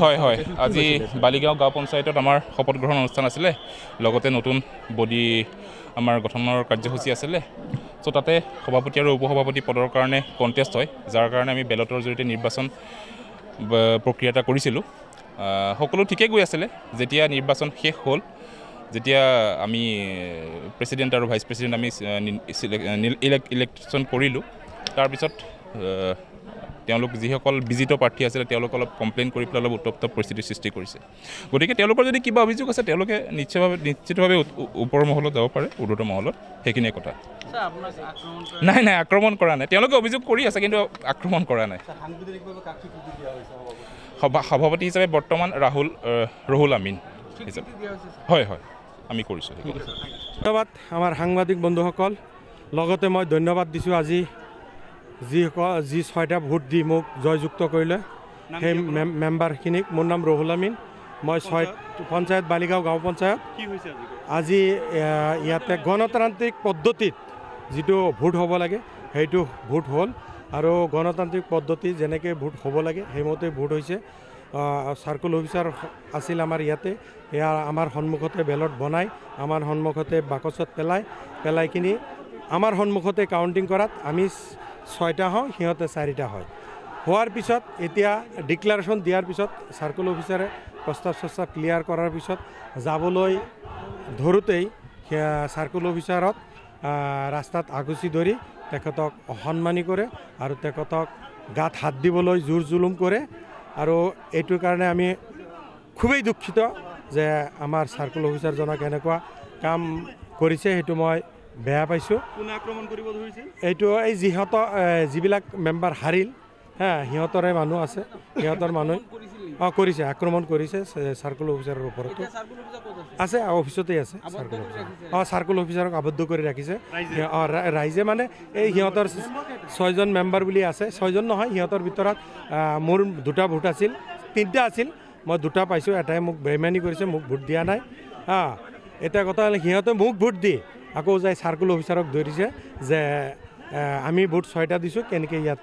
হয় হয় আজি বালিগাঁও গাঁও পঞ্চায়তত আমাৰ শপত গ্ৰহণ অনুষ্ঠান আছিলে লগতে নতুন বডি আমাৰ গঠনৰ কাৰ্যসূচী আছিলে চ' তাতে সভাপতি আৰু উপসভাপতি পদৰ কাৰণে কণ্টেষ্ট হয় যাৰ কাৰণে আমি বেলটৰ জৰিয়তে নিৰ্বাচন প্ৰক্ৰিয়া এটা কৰিছিলোঁ সকলো ঠিকেই গৈ আছিলে যেতিয়া নিৰ্বাচন শেষ হ'ল যেতিয়া আমি প্ৰেছিডেণ্ট আৰু ভাইচ প্ৰেছিডেণ্ট আমি ইলেকশ্যন কৰিলোঁ তাৰপিছত তেওঁলোক যিসকল বিজিত প্ৰাৰ্থী আছিলে তেওঁলোক অলপ কমপ্লেইন কৰি পেলাই অলপ উত্তপ্ত পৰিস্থিতিৰ সৃষ্টি কৰিছে গতিকে তেওঁলোকৰ যদি কিবা অভিযোগ আছে তেওঁলোকে নিশ্চিতভাৱে ওপৰৰ মহলত যাব পাৰে ঊৰ্ধ্বতন মহলত সেইখিনিয়ে কথা নাই নাই আক্ৰমণ কৰা নাই তেওঁলোকে অভিযোগ কৰি আছে কিন্তু আক্ৰমণ কৰা নাই সভাপতি হিচাপে বৰ্তমান ৰহুল আমিন হিচাপে হয় হয় আমি কৰিছোঁ ধন্যবাদ আমাৰ সাংবাদিক বন্ধুসকল লগতে মই ধন্যবাদ দিছোঁ আজি যি 6টা ভোট দি মোক জয়যুক্ত কৰিলে সেই মেম্বাৰখিনিক মোৰ নাম ৰহুল আমিন মই পঞ্চায়ত বালিগাঁও গাঁও পঞ্চায়ত আজি ইয়াতে গণতান্ত্ৰিক পদ্ধতিত যিটো ভোট হ'ব লাগে সেইটো ভোট হ'ল আৰু গণতান্ত্ৰিক পদ্ধতি যেনেকৈ ভোট হ'ব লাগে সেইমতে ভোট হৈছে চাৰ্কল অফিচাৰ আছিল আমাৰ ইয়াতে এয়া আমাৰ সন্মুখতে বেলট বনাই আমাৰ সন্মুখতে বাকচত পেলাই কিনি আমাৰ সন্মুখতে কাউণ্টিং কৰাত আমি 6টা হওঁ সিহঁতে 4টা হয় হোৱাৰ পিছত এতিয়া ডিক্লাৰেশ্যন দিয়াৰ পিছত চাৰ্কল অফিচাৰে প্ৰস্তাৱ ক্লিয়াৰ কৰাৰ পিছত যাবলৈ ধৰোঁতেই চাৰ্কল অফিচাৰক ৰাস্তাত আগুচি ধৰি তেখেতক অসন্মানী কৰে আৰু তেখেতক গাত হাত দিবলৈ জোৰ জুলুম কৰে আৰু এইটোৰ কাৰণে আমি খুবেই দুখিত যে আমাৰ চাৰ্কল অফিচাৰজনক এনেকুৱা কাম কৰিছে সেইটো মই বেয়া পাইছোঁ এইটো এই যিবিলাক মেম্বাৰ হাৰিল সিহঁতৰে মানুহ আছে সিহঁতৰ মানুহ কৰিছে আক্ৰমণ কৰিছে চাৰ্কল অফিচাৰৰ ওপৰতো আছে অফিচতে আছে চাৰ্কল অফিচাৰ চাৰ্কল অফিচাৰক আবদ্ধ কৰি ৰাখিছে ৰাইজে মানে এই সিহঁতৰ 6জন মেম্বাৰ বুলি আছে 6জন নহয় সিহঁতৰ ভিতৰত মোৰ 2টা ভোট আছিল 3টা আছিল মই 2টা পাইছোঁ এটাই মোক বেইমানি কৰিছে মোক ভোট দিয়া নাই এটা কথা হ'লে সিহঁতে মোক ভোট দি আকৌ যাই চাৰ্কল অফিচাৰক ধৰিছে যে আমি ভোট 6টা দিছোঁ কেনেকৈ ইয়াত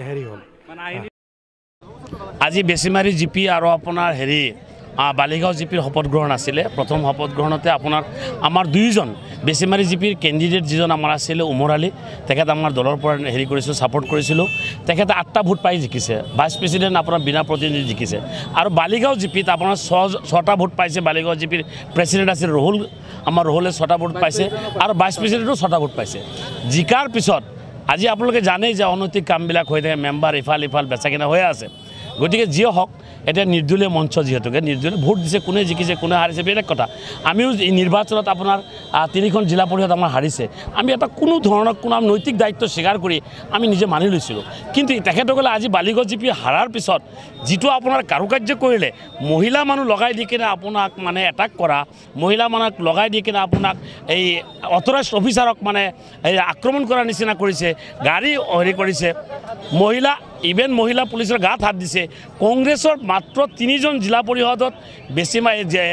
হেৰি হ'ল আজি বেছিমাৰী জিপি আৰু আপোনাৰ বালিগাঁও জিপিৰ শপত গ্ৰহণ আছিলে প্ৰথম শপত গ্ৰহণতে আমাৰ 2জন বেছিমাৰী জিপিৰ কেণ্ডিডেট যিজন আমাৰ আছিলে উমৰ আলী তেখেত আমাৰ দলৰ পৰা কৰিছিলোঁ ছাপোৰ্ট কৰিছিলোঁ তেখেতে 8টা ভোট পাই জিকিছে ভাইচ প্ৰেছিডেণ্ট আপোনাৰ বিনা প্ৰতিনিধি জিকিছে আৰু বালিগাঁও জিপিত আপোনাৰ 6টা ভোট পাইছে বালিগাঁও জিপিৰ প্ৰেছিডেণ্ট আছিল ৰহুলে 6টা ভোট পাইছে আৰু ভাইচ প্ৰেছিডেণ্টো 6টা ভোট পাইছে জিকাৰ পিছত আজি আপোনালোকে জানেই যে অনৈতিক কামবিলাক হৈ থাকে মেম্বাৰ ইফাল বেচা কিনা হৈ আছে গতিকে যিয়ে হওক এটা নিৰ্দলীয় মঞ্চ যিহেতুকে নিৰ্দলীয় ভোট দিছে কোনে জিকিছে কোনে হাৰিছে বেলেগ কথা আমিও এই নিৰ্বাচনত আপোনাৰ 3খন জিলা পৰিষদ আমাৰ হাৰিছে আমি এটা কোনো ধৰণৰ কোনো নৈতিক দায়িত্ব স্বীকাৰ কৰি আমি নিজে মানি লৈছিলোঁ কিন্তু তেখেতসকলে আজি বালিগাঁও জিপি হাৰাৰ পিছত যিটো আপোনাৰ কাৰুকাৰ্য কৰিলে মহিলা মানুহ লগাই দি কিনে আপোনাক মানে এটাক কৰা মহিলা মানুহক লগাই দি কিনে আপোনাক এই অথৰাইজড অফিচাৰক মানে এই আক্ৰমণ কৰাৰ নিচিনা কৰিছে গাড়ী কৰিছে ইভেন মহিলা পুলিচৰ গাত হাত দিছে কংগ্ৰেছৰ মাত্ৰ 3জন জিলা পৰিষদত বেছি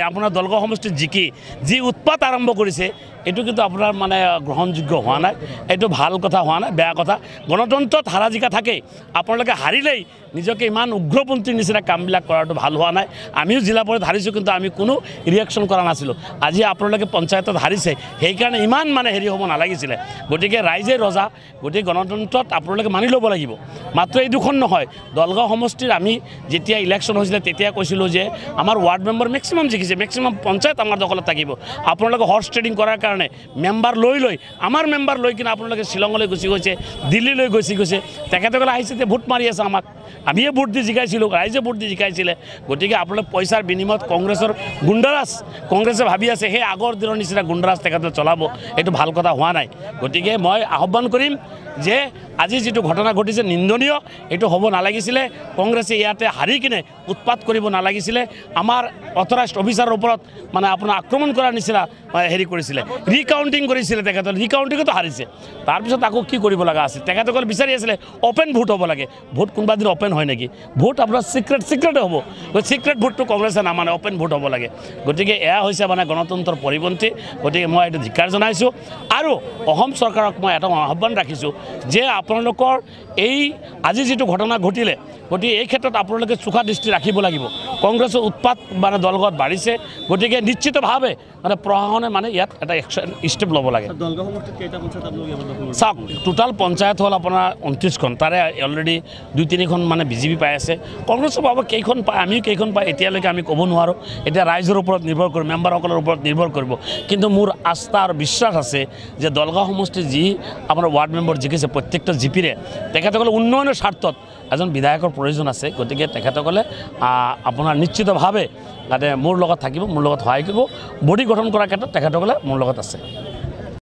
আপোনাৰ দলগাঁও সমষ্টিত জিকি যি উৎপাত আৰম্ভ কৰিছে এইটো কিন্তু আপোনাৰ মানে গ্ৰহণযোগ্য হোৱা নাই এইটো ভাল কথা হোৱা নাই বেয়া কথা গণতন্ত্ৰত হাৰা জিকা থাকে আপোনালোকে হাৰিলেই নিজকে ইমান উগ্ৰপন্থীৰ নিচিনা কামবিলাক কৰাটো ভাল হোৱা নাই আমিও জিলা পৰিষদ হাৰিছোঁ কিন্তু আমি কোনো ৰিয়েকশ্যন কৰা নাছিলোঁ আজি আপোনালোকে পঞ্চায়তত হাৰিছে সেইকাৰণে ইমান মানে হ'ব নালাগিছিলে গতিকে ৰাইজে ৰজা গতিকে গণতন্ত্ৰত আপোনালোকে মানি ল'ব লাগিব মাত্ৰ এই দুখন নহয় দলগাঁও সমষ্টিৰ আমি যেতিয়া ইলেকশ্যন হৈছিলে তেতিয়া কৈছিলোঁ যে আমাৰ ৱাৰ্ড মেম্বাৰ মেক্সিমাম জিকিছে মেক্সিমাম পঞ্চায়ত আমাৰ দখলত থাকিব আপোনালোকে হৰ্চ ট্ৰেডিং কৰাৰ কাৰণে মেম্বাৰ লৈ আমাৰ মেম্বাৰ লৈ কিনে আপোনালোকে শ্বিলঙলৈ গুচি গৈছে দিল্লীলৈ গুচি গৈছে তেখেতসকলে আহিছে যে ভোট মাৰি আছে আমাক আমিয়ে ভোট দি জিকাইছিলোঁ ৰাইজে ভোট দি জিকাইছিলে গতিকে আপোনালোকে পইচাৰ বিনিময়ত কংগ্ৰেছৰ গুণ্ডাৰাজ কংগ্ৰেছে ভাবি আছে সেই আগৰ দিনৰ নিচিনা গুণ্ডাৰাজ তেখেতে চলাব এইটো ভাল কথা হোৱা নাই গতিকে মই আহ্বান কৰিম যে আজি যিটো ঘটনা ঘটিছে নিন্দনীয় এইটো হ'ব নালাগিছিলে কংগ্ৰেছে ইয়াতে হাৰি কিনে উৎপাত কৰিব নালাগিছিলে আমাৰ অথৰাইজড অফিচাৰৰ ওপৰত মানে আপোনাৰ আক্ৰমণ কৰাৰ নিচিনা কৰিছিলে ৰিকাউণ্টিং কৰিছিলে তেখেতসকলে ৰিকাউণ্টিঙতো হাৰিছে তাৰপিছত আকৌ কি কৰিব লগা আছিল তেখেতসকলে বিচাৰি আছিলে অ'পেন ভোট হ'ব লাগে ভোট কোনোবা দিন অ'পেন হয় নেকি ভোট আপোনাৰ চিক্ৰেটে হ'ব চিক্ৰেট ভোটটো কংগ্ৰেছে নামানে অ'পেন ভোট হ'ব লাগে গতিকে এয়া হৈছে মানে গণতন্ত্ৰৰ পৰিপন্থী গতিকে মই এইটো ধিক্কাৰ জনাইছোঁ আৰু অসম চৰকাৰক মই এটা আহ্বান ৰাখিছোঁ যে আপোনালোকৰ এই আজি যিটো ঘটনা ঘটিলে গতিকে এই ক্ষেত্ৰত আপোনালোকে চোকা দৃষ্টি ৰাখিব লাগিব কংগ্ৰেছৰ উৎপাত মানে দলগত বাঢ়িছে গতিকে নিশ্চিতভাৱে মানে প্ৰশাসনে মানে ইয়াত এটা একশ্যন ষ্টেপ ল'ব লাগে চাওক টোটাল পঞ্চায়ত হ'ল আপোনাৰ 29খন তাৰে অলৰেডি 2-3খন মানে বিজেপি পাই আছে কংগ্ৰেছৰ পাব কেইখন পায় আমিও কেইখন পায় এতিয়ালৈকে আমি ক'ব নোৱাৰোঁ এতিয়া ৰাইজৰ ওপৰত নিৰ্ভৰ কৰিব মেম্বাৰসকলৰ ওপৰত নিৰ্ভৰ কৰিব কিন্তু মোৰ আস্থা আৰু বিশ্বাস আছে যে দলগাঁও সমষ্টিৰ যি আপোনাৰ ৱাৰ্ড মেম্বাৰ জিকিছে প্ৰত্যেকটা জিপিৰে তেখেতসকলে উন্নয়নৰ স্বাৰ্থত এজন বিধায়কৰ প্ৰয়োজন আছে গতিকে তেখেতসকলে আপোনাৰ নিশ্চিতভাৱে যাতে মোৰ লগত থাকিব মোৰ লগত সহায় কৰিব বডি গঠন কৰাৰ ক্ষেত্ৰত তেখেতসকলে মোৰ লগত আছে